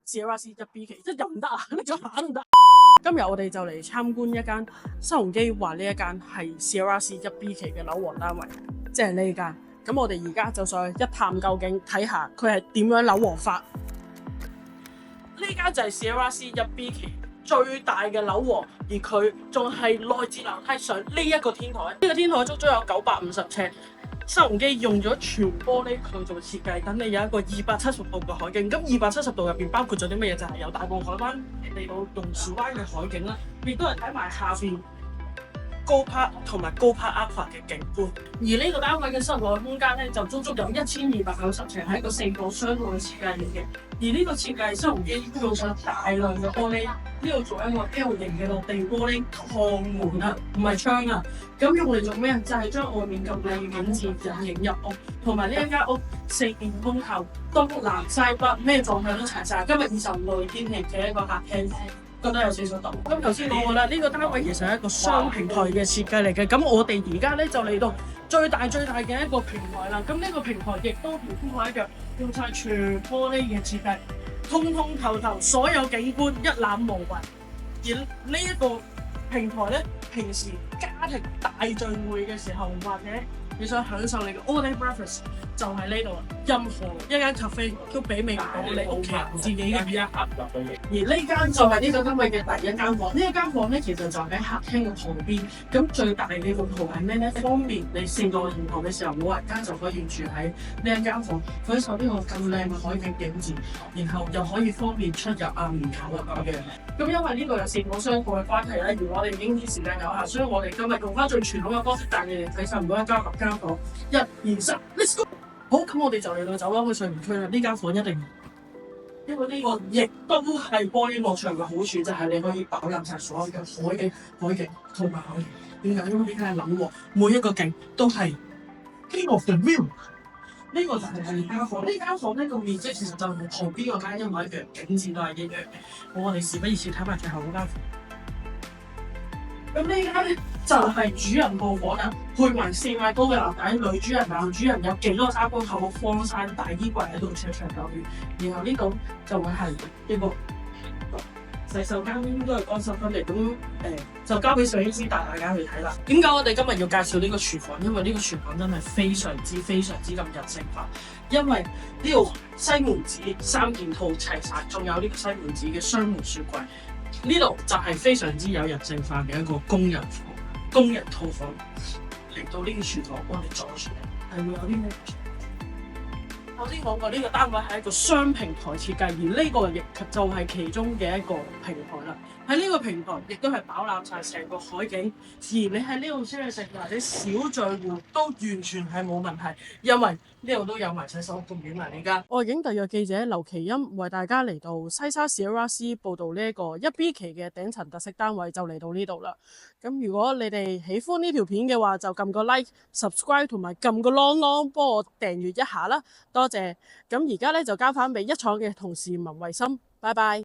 Sierra C 1B 期，即係又唔得啊，拎咗下都唔得。今日我哋就嚟參觀一間新鴻基話呢一間係 Sierra C 1B 期嘅樓王單位，即係呢間。咁我哋而家就上去一探究竟，睇下佢係點樣樓王法。呢間就係 Sierra C 1B 期最大嘅樓王，而佢仲係內置樓梯上呢一個天台。呢個天台足足有950尺。新鴻基用咗全玻璃去做設計，等你有一個270度嘅海景。咁270度入邊包括咗啲乜嘢？就係有大埔海灣嚟到榕樹灣嘅海景啦，亦都係睇埋下邊高柏同埋高柏 Aqua 嘅景觀。而呢個單位嘅室內空間咧，就足足有1290尺，係一個4個雙棟嘅設計嚟嘅。而呢個設計新鴻基用上大量嘅玻璃，呢度做一個 L 型嘅落地玻璃趟門啊，唔係窗啊。咁用嚟做咩？就係將外面咁靚嘅景緻引影入屋，同埋呢一間屋四面通透，東南西北咩狀態都齊晒。今日25度嘅天氣嘅一個客廳，覺得有40度。咁頭先講過啦，呢個單位其實係一個雙平台嘅設計嚟嘅。咁我哋而家咧就嚟到最大嘅一個平台啦。咁呢個平台亦都同天台一樣，用晒全玻璃嘅設計，通通透透，所有景觀一覽無遺。而呢一個平台咧，平時家庭大聚會嘅時候，或者你想享受你嘅 all day breakfast， 就喺呢度啦。任何一間 cafe 都媲美唔到你屋企人自己嘅一盒。而呢間就係呢個單位嘅第一間房。呢一間房咧，其實就喺客廳嘅旁邊。咁最大嘅用途係咩咧？方便你4個人頭嘅時候，老人家就可以住喺呢一間房，享受呢個咁靚嘅海景景緻，然後又可以方便出入啊、門口啊咁樣。咁因為呢度有4個商鋪嘅關係咧，而我哋已經時間有限，所以我哋今日用翻最傳統嘅方式帶你哋睇晒每一間房。1、2、3 ，Let's go！ 好，咁我哋就嚟到走廊去睡眠區啦。呢間房一定，因為呢個亦都係玻璃幕牆嘅好處，就係你可以飽覽晒所有嘅海景同埋海景。點解？因為呢間係樓王，每一個景都係 King of the View。呢個就係第二間房。呢間房呢個面積其實就同旁邊嗰間一模一樣，景緻都係一樣嘅。我哋事不宜遲，睇埋最後嗰間房。咁呢間咧就係主人部房啦，配埋4米高嘅樓底，女主人、男主人有幾個3個頭放晒大衣櫃喺度長長久遠。然後呢度就會係呢個洗手間，應該係乾濕分離。咁就交俾攝影師帶大家去睇啦。點解我哋今日要介紹呢個廚房？因為呢個廚房真係非常之咁人性化。因為呢度西門子3件套齊晒，仲有呢個西門子嘅雙門雪櫃。呢度就係非常之有人性化嘅一個工人套房。嚟到呢個廚房，我哋左出嚟係會有啲咩？頭先講過呢個單位係一個雙平台設計，而呢個亦就係其中嘅一個平台啦。喺呢個平台亦都係飽覽晒成個海景，而你喺呢度出去食或者小聚會都完全係冇問題，因為呢度都有埋洗手咁遠埋呢間。外景特約記者劉其欣為大家嚟到西沙 Sierra C 報導呢一個1B 期嘅頂層特色單位，就嚟到呢度啦。咁如果你哋喜歡呢條片嘅話，就撳個 like、subscribe 同埋撳個 long 幫我訂閱一下啦，多謝。咁而家咧就交翻俾一廠嘅同事文慧心，拜拜。